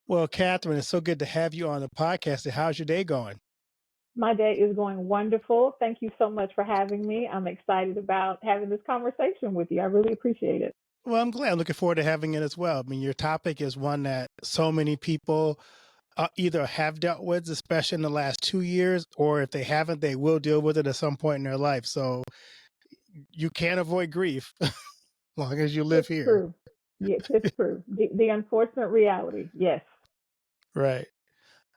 Well, Catherine, it's so good to have you on the podcast. How's your day going? My day is going wonderful. Thank you so much for having me. I'm excited about having this conversation with you. I really appreciate it. Well, I'm glad. I'm looking forward to having it as well. I mean, your topic is one that so many people either have dealt with, especially in the last 2 years, or if they haven't, they will deal with it at some point in their life. So you can't avoid grief as long as you live It's here. true. Yes, it's true. The unfortunate reality. Yes. Right.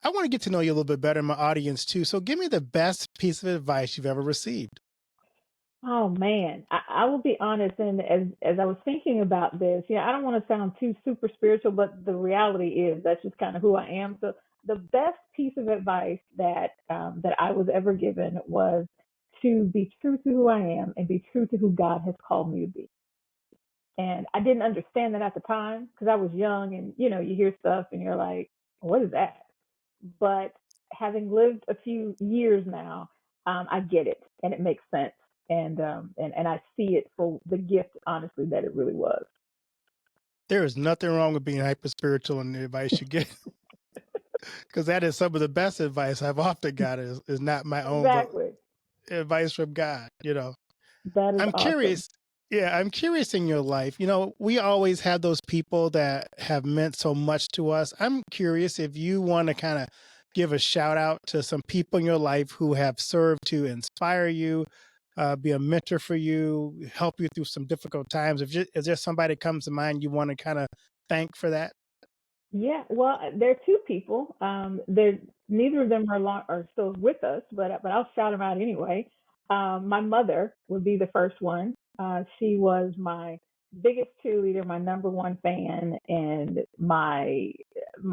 I want to get to know you a little bit better, my audience too. So give me the best piece of advice you've ever received. Oh man, I will be honest, and as I was thinking about this, I don't want to sound too super spiritual, but the reality is that's just kind of who I am. So the best piece of advice that I was ever given was to be true to who I am and be true to who God has called me to be. And I didn't understand that at the time because I was young, and you hear stuff and you're like, what is that? But having lived a few years now, I get it and it makes sense. And I see it for the gift, honestly, that it really was. There is nothing wrong with being hyper spiritual and the advice you get, because that is some of the best advice I've often got is not my own, but Exactly. advice from God. That is I'm awesome. curious. Yeah, I'm curious in your life. We always have those people that have meant so much to us. I'm curious if you want to kind of give a shout out to some people in your life who have served to inspire you, be a mentor for you, help you through some difficult times. Is there somebody that comes to mind you want to kind of thank for that? Yeah, well, there are two people. They're neither of them are still with us, but I'll shout them out anyway. My mother would be the first one. She was my biggest cheerleader, my number one fan, and my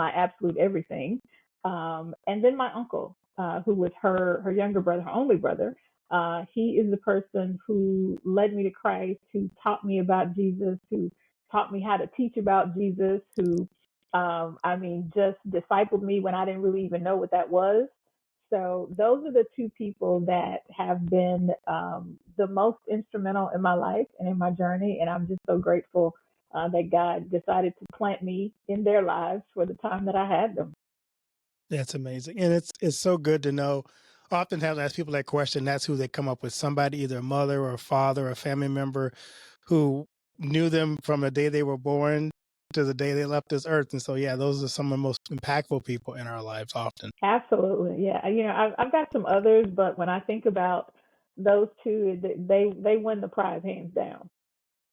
absolute everything. And then my uncle, who was her younger brother, her only brother. He is the person who led me to Christ, who taught me about Jesus, who taught me how to teach about Jesus, who I mean, just discipled me when I didn't really even know what that was. So those are the two people that have been the most instrumental in my life and in my journey, and I'm just so grateful that God decided to plant me in their lives for the time that I had them. That's amazing. And it's so good to know. Oftentimes I ask people that question, that's who they come up with, somebody, either a mother or a father or a family member who knew them from the day they were born to the day they left this earth. And so yeah, those are some of the most impactful people in our lives often. Absolutely, yeah. I've got some others, but when I think about those two, they win the prize hands down.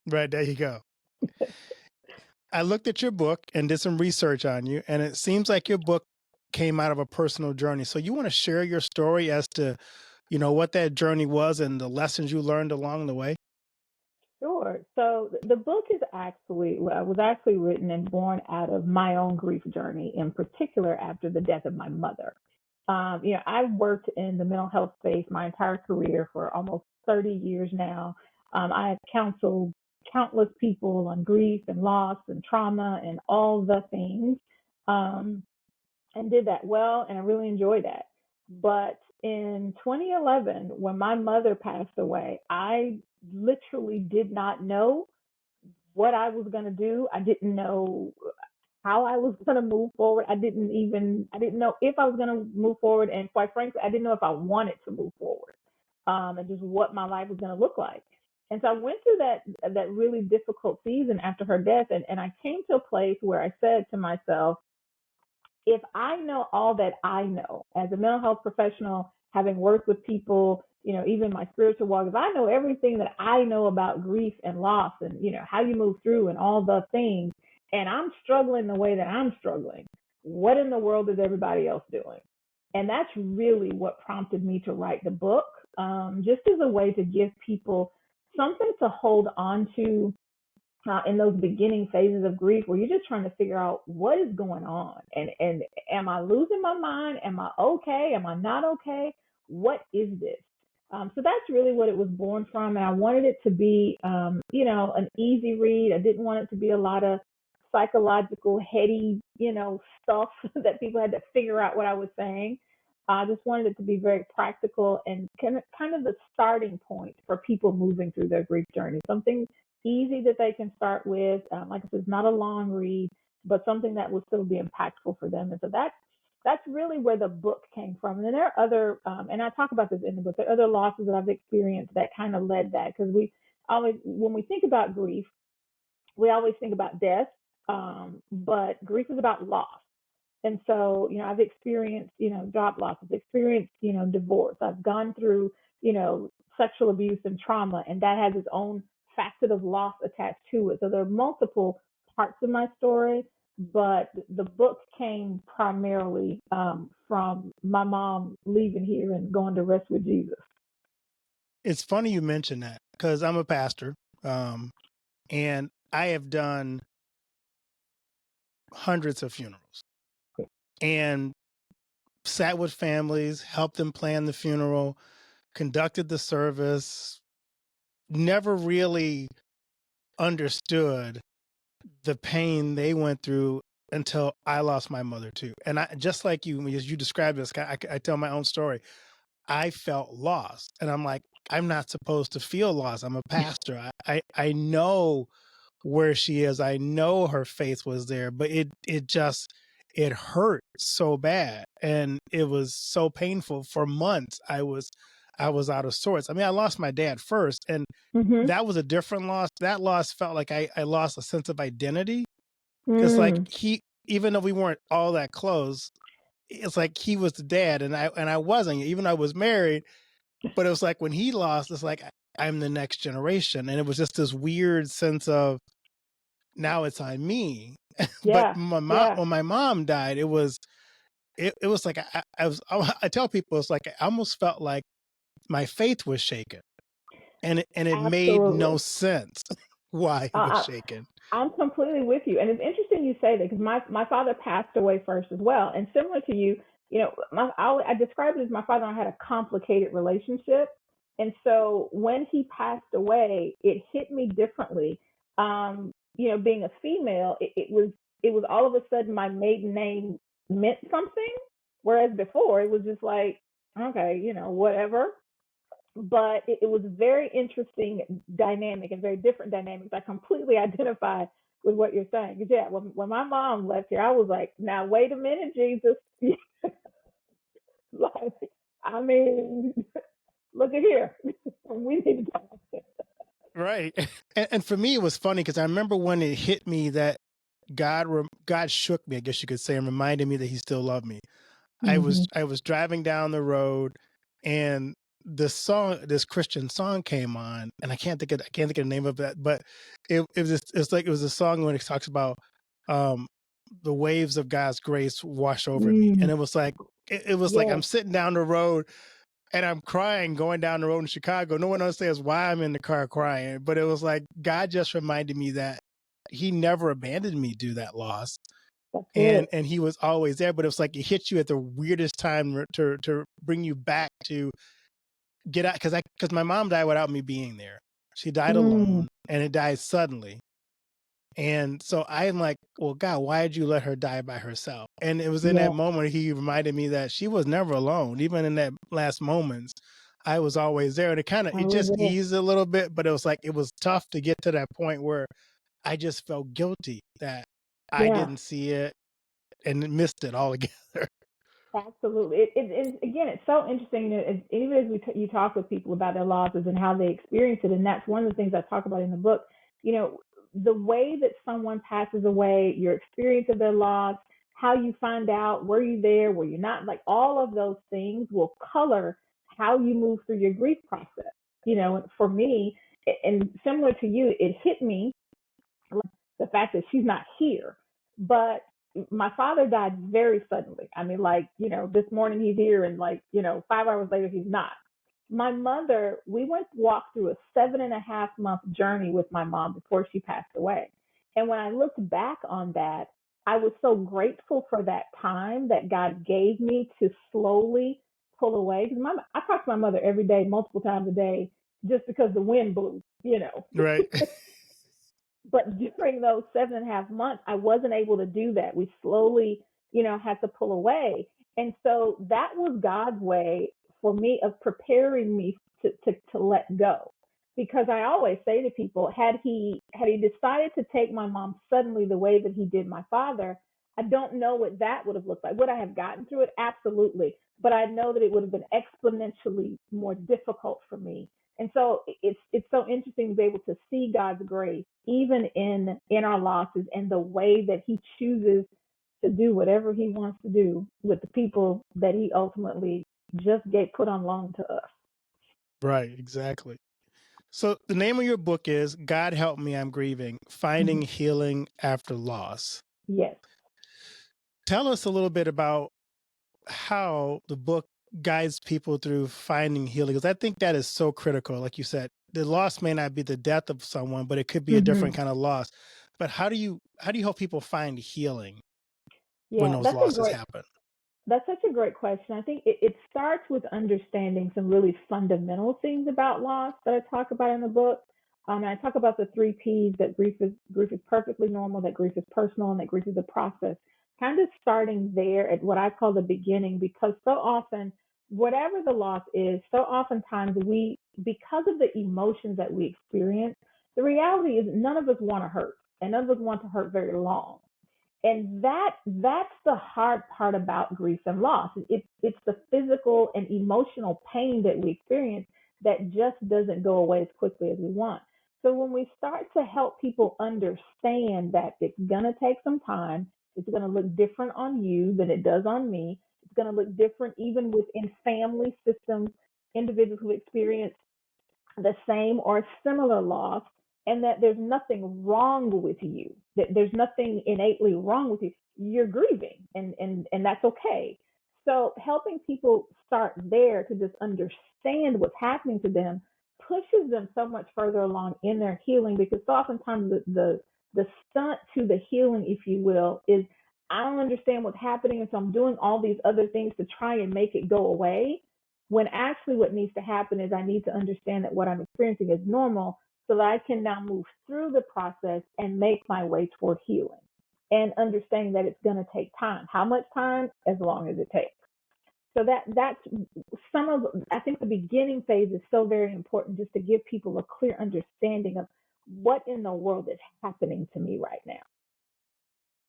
Right, there you go. I looked at your book and did some research on you, and it seems like your book came out of a personal journey. So you want to share your story as to, what that journey was and the lessons you learned along the way? Sure. So the book is actually was actually written and born out of my own grief journey, in particular after the death of my mother. I've worked in the mental health space my entire career for almost 30 years now. I have counseled countless people on grief and loss and trauma and all the things. Um, and did that well, and I really enjoyed that. But in 2011, when my mother passed away, I literally did not know what I was going to do. I didn't know how I was going to move forward. I didn't know if I was going to move forward. And quite frankly, I didn't know if I wanted to move forward, and just what my life was going to look like. And so I went through that really difficult season after her death. And I came to a place where I said to myself, if I know all that I know as a mental health professional, having worked with people, even my spiritual walk, if I know everything that I know about grief and loss and, how you move through and all the things, and I'm struggling the way that I'm struggling, what in the world is everybody else doing? And that's really what prompted me to write the book, just as a way to give people something to hold on to in those beginning phases of grief where you're just trying to figure out what is going on, and am I losing my mind? Am I okay? Am I not okay? What is this? So that's really what it was born from, and I wanted it to be an easy read. I didn't want it to be a lot of psychological heady stuff that people had to figure out what I was saying. I just wanted it to be very practical and kind of the starting point for people moving through their grief journey. Something easy that they can start with. Like I said, it's not a long read, but something that will still be impactful for them. And so that's really where the book came from. And then there are other, and I talk about this in the book, there are other losses that I've experienced that kind of led that, because we always, when we think about grief, we always think about death, but grief is about loss. And so, I've experienced, job losses, experienced, divorce. I've gone through, sexual abuse and trauma, and that has its own facet of loss attached to it. So there are multiple parts of my story, but the book came primarily from my mom leaving here and going to rest with Jesus. It's funny you mention that because I'm a pastor, and I have done hundreds of funerals and sat with families, helped them plan the funeral, conducted the service, never really understood the pain they went through until I lost my mother too. And I, just like you, as you described this, I tell my own story. I felt lost, and I'm like, I'm not supposed to feel lost. I'm a pastor. I know where she is. I know her faith was there, but it just it hurt so bad, and it was so painful for months. I was out of sorts. I mean, I lost my dad first, and Mm-hmm. that was a different loss. That loss felt like I lost a sense of identity, because like Mm. he, even though we weren't all that close, it's like he was the dad and I wasn't, even though I was married. But it was like when he lost, it's like I'm the next generation, and it was just this weird sense of now it's on me. But Yeah, my mom, yeah, when my mom died, it was like I tell people it's like I almost felt like my faith was shaken, and it made no absolutely. sense why it was Uh, shaken. I'm completely with you, and it's interesting you say that, because my father passed away first as well, and similar to you, I described it as my father and I had a complicated relationship, and so when he passed away, it hit me differently. Being a female, it was all of a sudden my maiden name meant something, whereas before it was just like, okay, whatever. But it was very interesting dynamic and very different dynamics. I completely identify with what you're saying. 'Cause yeah, when my mom left here, I was like, now wait a minute, Jesus. Like, I mean, look at here. We need to talk. Right. And for me, it was funny because I remember when it hit me that God shook me, I guess you could say, and reminded me that He still loved me. Mm-hmm. I was driving down the road, and this Christian song came on, and I can't think of the name of that, but it's like it was a song when it talks about um the waves of God's grace wash over me, and Mm, it was like I'm yes, sitting down the road and I'm crying going down the road in Chicago. No one understands why I'm in the car crying, but it was like God just reminded me that He never abandoned me through that loss, that's it. and He was always there. But it was like it hit you at the weirdest time to bring you back to get out, because my mom died without me being there. She died Mm, alone, and it died suddenly. And so I'm like, well, God, why did you let her die by herself? And it was in yeah, that moment He reminded me that she was never alone. Even in that last moments, I was always there. And I it was just there. eased a little bit, but it was like it was tough to get to that point where I just felt guilty that I Yeah. didn't see it and missed it altogether. Absolutely. Again, it's so interesting that even as you talk with people about their losses and how they experience it, and that's one of the things I talk about in the book. You know, the way that someone passes away, your experience of their loss, how you find out, were you there, were you not, like all of those things will color how you move through your grief process. For me, and similar to you, it hit me the fact that she's not here. But my father died very suddenly. I mean, like, this morning he's here, and like, 5 hours later he's not. My mother, we walked through a 7.5 month journey with my mom before she passed away. And when I looked back on that, I was so grateful for that time that God gave me to slowly pull away. Because I talk to my mother every day, multiple times a day, just because the wind blew. Right. But during those 7.5 months, I wasn't able to do that. We slowly, had to pull away. And so that was God's way for me of preparing me to let go. because I always say to people, had he decided to take my mom suddenly the way that he did my father, I don't know what that would have looked like. Would I have gotten through it? Absolutely. But I know that it would have been exponentially more difficult for me. And so it's so interesting to be able to see God's grace even in our losses and the way that he chooses to do whatever he wants to do with the people that he ultimately just get put on loan to us. Right, exactly. So the name of your book is God Help Me, I'm Grieving, Mhm. Finding Healing After Loss. Yes. Tell us a little bit about how the book guides people through finding healing, because I think that is so critical. Like you said, the loss may not be the death of someone, but it could be a different Hmm. kind of loss. But how do you help people find healing when Yeah, those losses happen? that's such a great question. I think it starts with understanding some really fundamental things about loss that I talk about in the book. And I talk about the three P's, that grief is perfectly normal, that grief is personal, and that grief is a process. Kind of starting there at what I call the beginning, because so often, whatever the loss is, so oftentimes because of the emotions that we experience, the reality is none of us want to hurt, and none of us want to hurt very long. And that's the hard part about grief and loss. It's the physical and emotional pain that we experience that just doesn't go away as quickly as we want. So when we start to help people understand that it's going to take some time, it's going to look different on you than it does on me, it's going to look different even within family systems, individuals who experience the same or similar loss, and that there's nothing wrong with you, that there's nothing innately wrong with you. You're grieving, and that's okay. So helping people start there to just understand what's happening to them pushes them so much further along in their healing, because oftentimes the stunt to the healing, if you will, is I don't understand what's happening, and so I'm doing all these other things to try and make it go away, when actually what needs to happen is I need to understand that what I'm experiencing is normal, so that I can now move through the process and make my way toward healing, and understanding that it's going to take time. How much time? As long as it takes. So that's some of, I think the beginning phase is so very important, just to give people a clear understanding of what in the world is happening to me right now.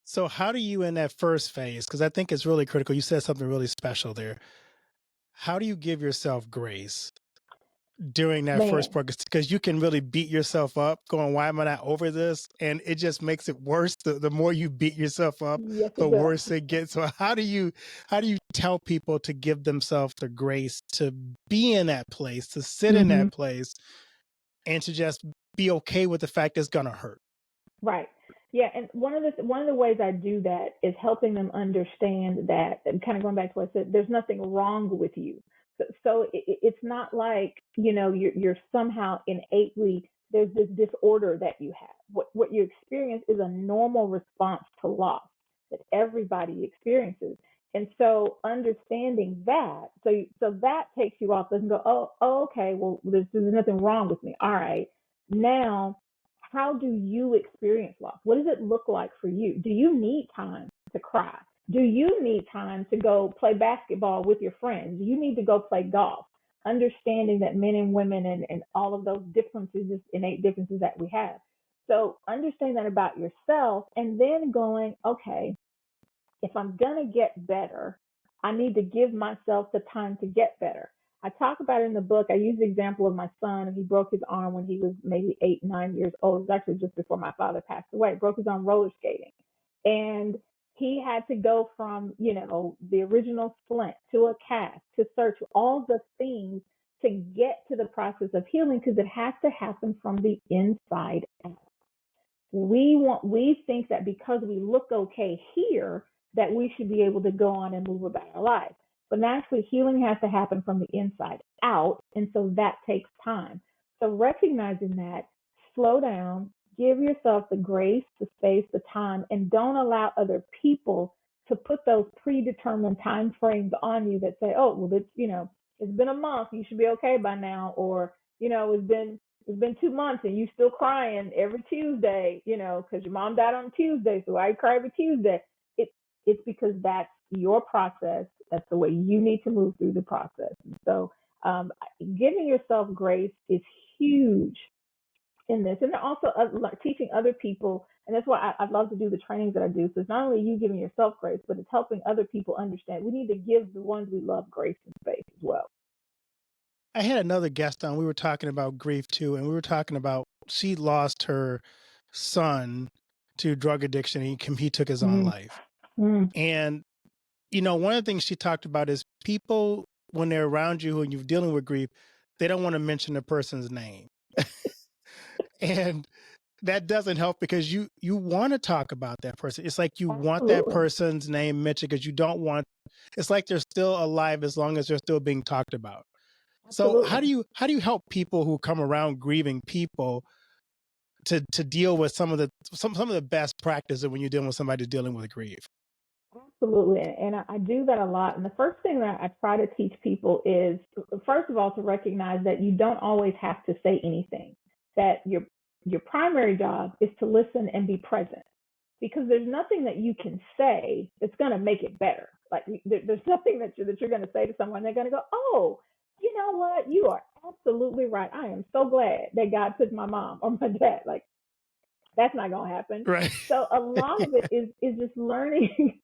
So how do you, in that first phase, because I think it's really critical, you said something really special there. How do you give yourself grace during that first Man, part? Because you can really beat yourself up going, why am I not over this? And it just makes it worse. The more you beat yourself up, yes, the it does. worse it gets. So how do you tell people to give themselves the grace to be in that place, to sit in Hmm. that place, and to just be okay with the fact it's gonna hurt? Right. Yeah, and one of the ways I do that is helping them understand that, and kind of going back to what I said, there's nothing wrong with you. So it's not like, you're somehow innately, there's this disorder that you have. What you experience is a normal response to loss that everybody experiences. And so understanding that, so that takes you off and go, oh, okay, well, there's nothing wrong with me. All right, now how do you experience loss? What does it look like for you? Do you need time to cry? Do you need time to go play basketball with your friends? Do you need to go play golf? Understanding that men and women and all of those differences, just innate differences that we have. So understand that about yourself, and then going, okay, if I'm going to get better, I need to give myself the time to get better. I talk about it in the book. I use the example of my son. He broke his arm when he was maybe 8, 9 years old. It was actually just before my father passed away. Broke his arm roller skating. And he had to go from, the original splint to a cast to search all the things to get to the process of healing, because it has to happen from the inside out. We think that because we look okay here, that we should be able to go on and move about our lives. But actually, healing has to happen from the inside out, and so that takes time. So recognizing that, slow down, give yourself the grace, the space, the time, and don't allow other people to put those predetermined time frames on you that say, oh, well, it's been a month, you should be okay by now, or it's been 2 months and you still crying every Tuesday, because your mom died on Tuesday, so I cry every Tuesday. It, it's because that's your process. That's the way you need to move through the process. And so, giving yourself grace is huge in this. And they're also teaching other people. And that's why I love to do the trainings that I do. So it's not only you giving yourself grace, but it's helping other people understand. We need to give the ones we love grace and space as well. I had another guest on. We were talking about grief too, and we were talking about she lost her son to drug addiction. He took his own Mm, life. mm, And, one of the things she talked about is people, when they're around you and you're dealing with grief, they don't want to mention the person's name. And that doesn't help because you want to talk about that person. It's like you want that absolutely. person's name mentioned because you don't want, it's like they're still alive as long as they're still being talked about. So Absolutely. how do you help people who come around grieving people to deal with some of the best practices when you're dealing with somebody dealing with grief? Absolutely. And I do that a lot. And the first thing that I try to teach people is, first of all, to recognize that you don't always have to say anything, that your primary job is to listen and be present, because there's nothing that you can say that's going to make it better. Like there's nothing that you're going to say to someone. They're going to go, oh, you know what? You are absolutely right. I am so glad that God took my mom or my dad. Like, that's not going to happen. Right. So a lot of it is just learning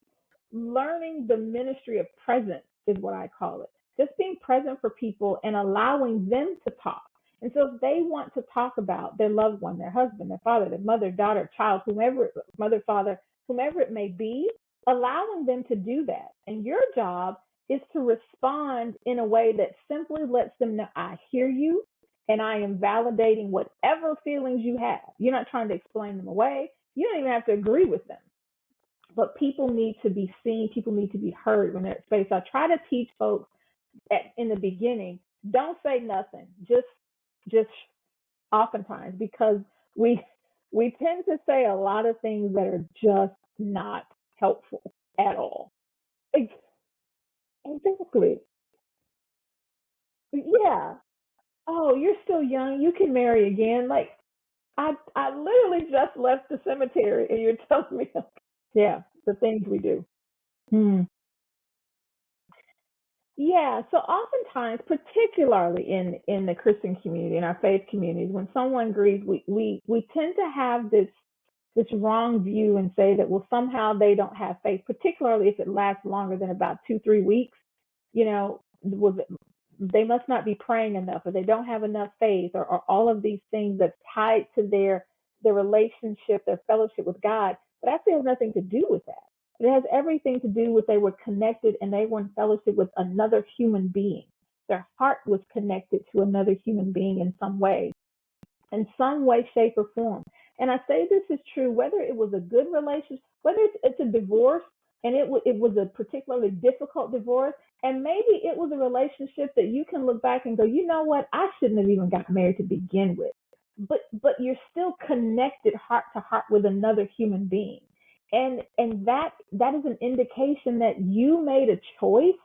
learning the ministry of presence is what I call it. Just being present for people and allowing them to talk. And so if they want to talk about their loved one, their husband, their father, their mother, daughter, child, whomever, mother, father, whomever it may be, allowing them to do that. And your job is to respond in a way that simply lets them know, I hear you and I am validating whatever feelings you have. You're not trying to explain them away. You don't even have to agree with them, but people need to be seen. People need to be heard when they're at space. I try to teach folks in the beginning, don't say nothing. Just oftentimes, because we we tend to say a lot of things that are just not helpful at all. Exactly. Yeah. Oh, you're still young. You can marry again. Like, I literally just left the cemetery, and you're telling me, yeah, the things we do. Hmm. Yeah, so oftentimes, particularly in the Christian community, in our faith communities, when someone grieves, we tend to have this wrong view and say that, well, somehow they don't have faith, particularly if it lasts longer than about 2-3 weeks. Was they must not be praying enough, or they don't have enough faith, or all of these things that's tied to their relationship, their fellowship with God. But actually has nothing to do with that. It has everything to do with they were connected and they were in fellowship with another human being. Their heart was connected to another human being in some way, shape, or form. And I say this is true whether it was a good relationship, whether it's a divorce, and it was a particularly difficult divorce, and maybe it was a relationship that you can look back and go, you know what, I shouldn't have even got married to begin with. But you're still connected heart to heart with another human being, and that is an indication that you made a choice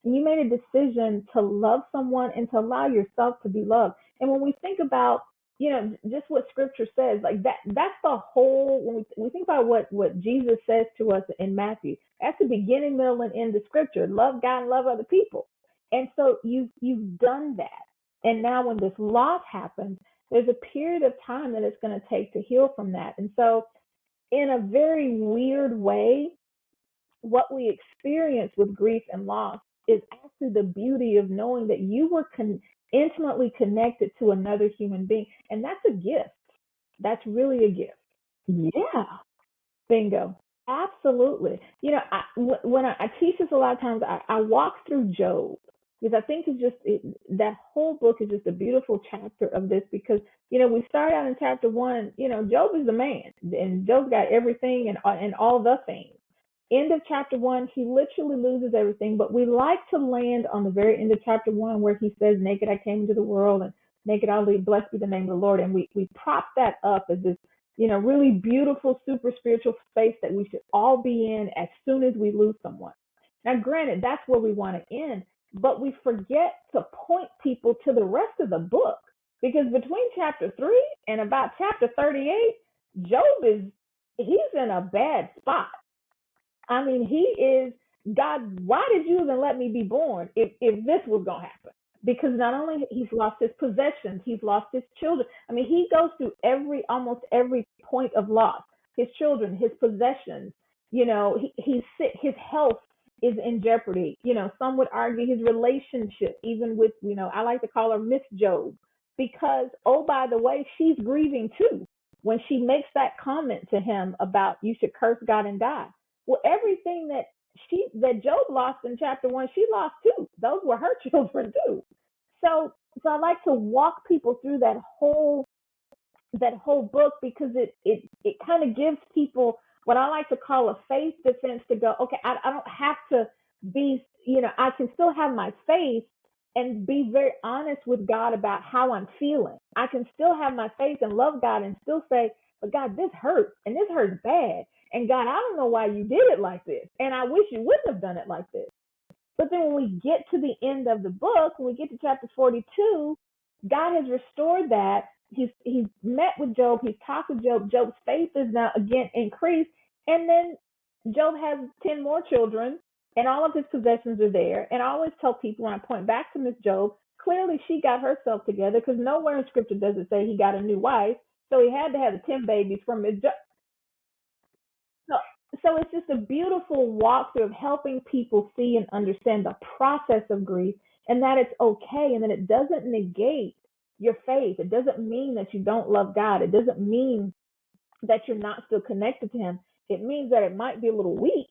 and you made a decision to love someone and to allow yourself to be loved. And when we think about, just what scripture says, like that's the whole, when we think about what Jesus says to us in Matthew, that's the beginning, middle, and end of scripture. Love God and love other people. And so you've done that. And now when this loss happens, there's a period of time that it's going to take to heal from that. And so in a very weird way, what we experience with grief and loss is actually the beauty of knowing that you were intimately connected to another human being. And that's a gift. That's really a gift. Yeah, bingo. Absolutely. When I teach this a lot of times, I walk through Job, because I think that whole book is just a beautiful chapter of this, because, we start out in chapter 1, Job is the man, and Job's got everything and all the things. End of chapter 1, he literally loses everything, but we like to land on the very end of chapter 1 where he says, naked I came into the world and naked I'll leave, blessed be the name of the Lord. And we prop that up as this, really beautiful, super spiritual space that we should all be in as soon as we lose someone. Now, granted, that's where we want to end, but we forget to point people to the rest of the book, because between chapter 3 and about chapter 38, he's in a bad spot. I mean, he is, God, why did you even let me be born if this was going to happen? because not only he's lost his possessions, he's lost his children. I mean, he goes through almost every point of loss. His children, his possessions. He's sick. His health is in jeopardy. Some would argue his relationship, even with, I like to call her Miss Job, because, oh, by the way, she's grieving too when she makes that comment to him about you should curse God and die. Well, everything that Job lost in chapter 1, she lost too. Those were her children too. So I like to walk people through that whole book, because it kind of gives people what I like to call a faith defense, to go, okay, I don't have to be, I can still have my faith and be very honest with God about how I'm feeling. I can still have my faith and love God and still say, but God, this hurts, and this hurts bad. And God, I don't know why you did it like this. And I wish you wouldn't have done it like this. But then when we get to the end of the book, when we get to chapter 42, God has restored that. He's met with Job. He's talked with Job. Job's faith is now again increased. And then Job has 10 more children, and all of his possessions are there. And I always tell people, when I point back to Miss Job, clearly she got herself together, because nowhere in scripture does it say he got a new wife. So he had to have the 10 babies from Miss Job. So, so it's just a beautiful walkthrough of helping people see and understand the process of grief, and that it's okay, and that it doesn't negate your faith. It doesn't mean that you don't love God. It doesn't mean that you're not still connected to him. It means that it might be a little weak,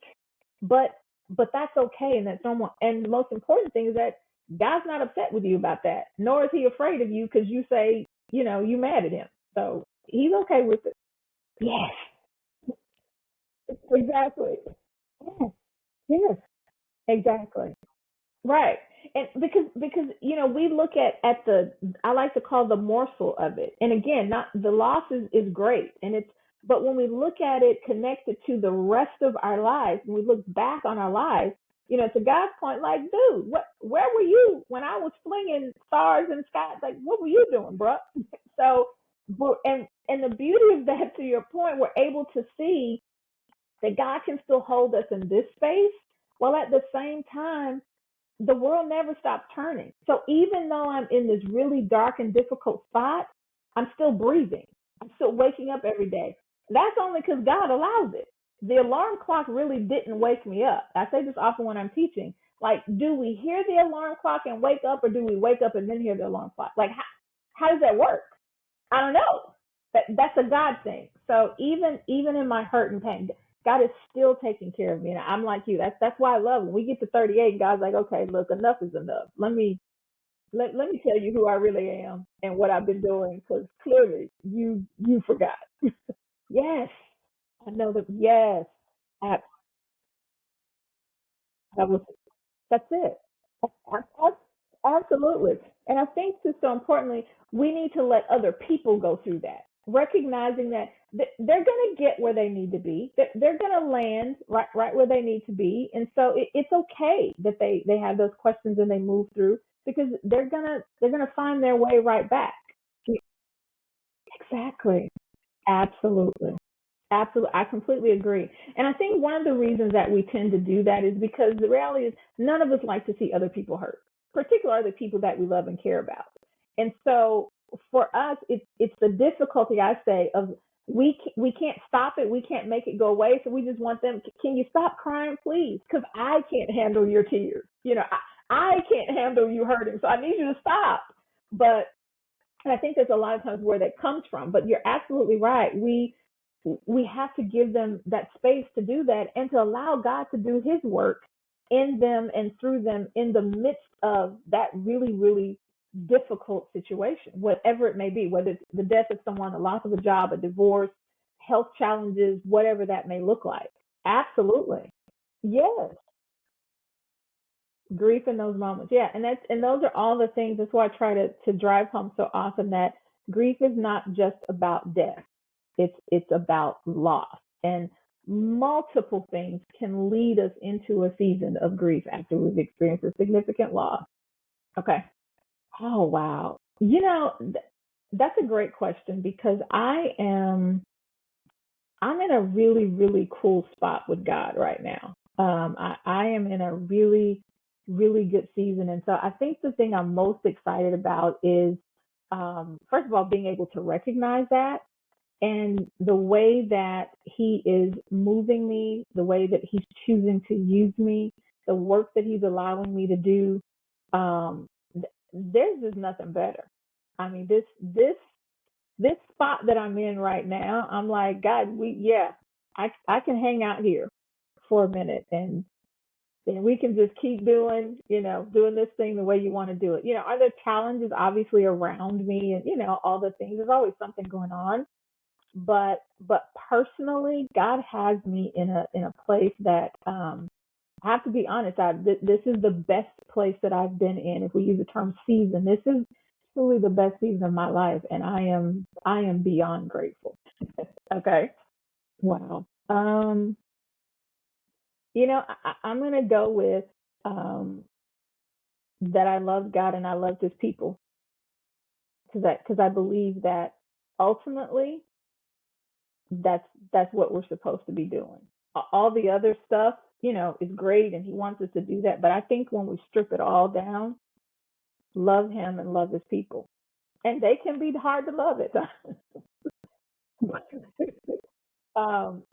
but that's okay, and that's normal. And the most important thing is that God's not upset with you about that, nor is he afraid of you because you say, you mad at him. So he's okay with it. Yes, exactly. Yes, yes, exactly. Right. And because we look at the, I like to call the morsel of it. And again, not the loss is great, and it's, but when we look at it connected to the rest of our lives, when we look back on our lives, to God's point, like, dude, where were you when I was flinging stars in the sky? Like, what were you doing, bro? So, and the beauty of that, to your point, we're able to see that God can still hold us in this space, while at the same time the world never stops turning. So even though I'm in this really dark and difficult spot, I'm still breathing. I'm still waking up every day. That's only because God allows it. The alarm clock really didn't wake me up. I say this often when I'm teaching. Like, do we hear the alarm clock and wake up, or do we wake up and then hear the alarm clock? Like, how does that work? I don't know. That's a God thing. So even in my hurt and pain, God is still taking care of me. And I'm like you. That's why I love when we get to 38 and God's like, okay, look, enough is enough. Let me tell you who I really am and what I've been doing, because clearly you forgot. Yes, I know that. Yes, that was that's it. Absolutely. And I think, too, so importantly, we need to let other people go through that, recognizing that they're going to get where they need to be. They're going to land right where they need to be. And so it's okay that they have those questions and they move through, because they're gonna find their way right back. Exactly. Absolutely. Absolutely. I completely agree. And I think one of the reasons that we tend to do that is because the reality is none of us like to see other people hurt, particularly the people that we love and care about. And so for us, it's the difficulty, I say, of we can't stop it. We can't make it go away. So we just want them, can you stop crying, please? Because I can't handle your tears. I can't handle you hurting. So I need you to stop. But and I think there's a lot of times where that comes from. But you're absolutely right. We have to give them that space to do that, and to allow God to do his work in them and through them in the midst of that really, really difficult situation, whatever it may be, whether it's the death of someone, the loss of a job, a divorce, health challenges, whatever that may look like. Absolutely. Yes. Grief in those moments. Yeah. And those are all the things. That's why I try to drive home so often, that grief is not just about death. It's about loss. And multiple things can lead us into a season of grief after we've experienced a significant loss. Okay. Oh, wow. That's a great question, because I'm in a really, really cool spot with God right now. I am in a really really good season. And so I think the thing I'm most excited about is, first of all, being able to recognize that and the way that he is moving me, the way that he's choosing to use me, the work that he's allowing me to do. Um, there's just nothing better. I mean, this spot that I'm in right now, I'm like, God, I can hang out here for a minute and we can just keep doing, doing this thing the way you want to do it. Are there challenges obviously around me and, all the things? There's always something going on. But personally, God has me in a place that I have to be honest. This is the best place that I've been in. If we use the term season, this is truly the best season of my life, and I am beyond grateful. Okay. Wow. I'm gonna go with um, that I love God and I love His people because I believe that ultimately that's what we're supposed to be doing. All the other stuff, is great, and He wants us to do that. But I think when we strip it all down, love Him and love His people, and they can be hard to love at times.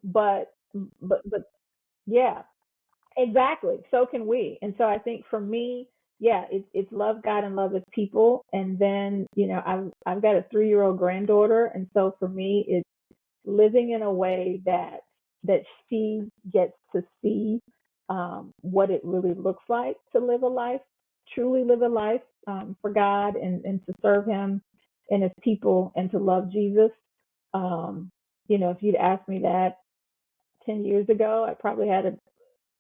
But yeah, exactly. So can we. And so I think for me, yeah, it's love God and love His people. And then, I've got a 3-year-old granddaughter, and so for me, it's living in a way that she gets to see what it really looks like to live a life, truly live a life for God and to serve Him and His people and to love Jesus. Um, if you'd asked me that 10 years ago, I probably had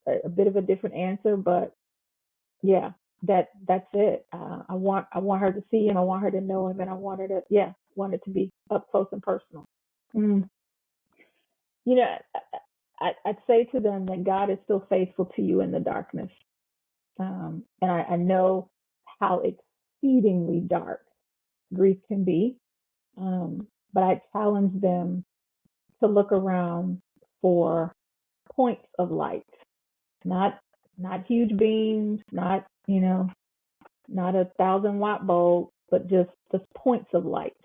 a bit of a different answer, but yeah, that's it. I want her to see Him. I want her to know Him, and I want her to want it to be up close and personal. Mm. You know, I'd say to them that God is still faithful to you in the darkness. And I know how exceedingly dark grief can be. But I challenge them to look around for points of light, not not huge beams, not a 1,000-watt bulb, but just points of light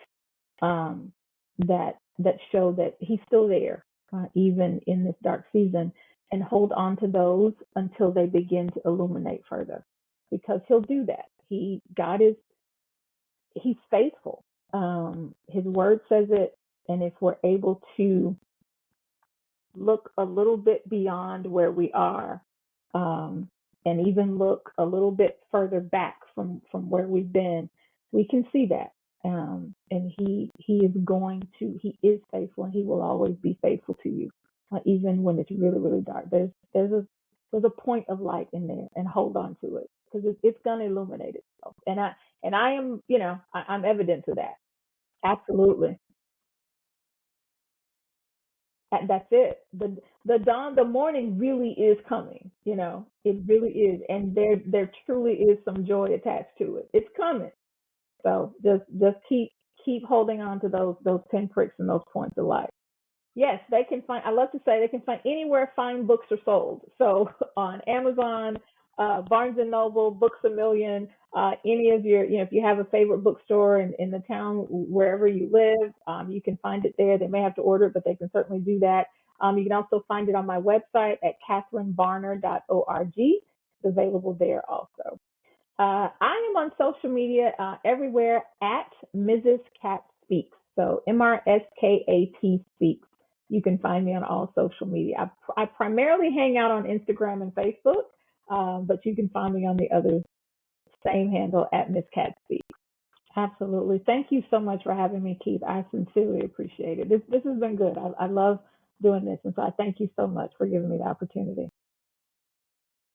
um, that show that He's still there, even in this dark season, and hold on to those until they begin to illuminate further, because He'll do that. He's faithful. His word says it, and if we're able to look a little bit beyond where we are, um, and even look a little bit further back from where we've been, we can see that. And he is faithful, and He will always be faithful to you, even when it's really really dark. There's a point of light in there, and hold on to it because it's going to illuminate itself. And I am, I'm evidence of that. Absolutely. That's it. The dawn, the morning really is coming. It really is, and there truly is some joy attached to it. It's coming. So just keep holding on to those pinpricks and those points of light. Yes, they can find. I love to say they can find anywhere fine books are sold. So on Amazon, Barnes and Noble, Books a Million, any of your, if you have a favorite bookstore in the town wherever you live, you can find it there. They may have to order it, but they can certainly do that. You can also find it on my website at katherinebarner.org. It's available there also. I am on social media everywhere at Mrs. Cat Speaks. So MRSKAT Speaks. You can find me on all social media. I primarily hang out on Instagram and Facebook, but you can find me on the other same handle at Miss Cat Speaks. Absolutely. Thank you so much for having me, Keith. I sincerely appreciate it. This has been good. I love doing this, and so I thank you so much for giving me the opportunity.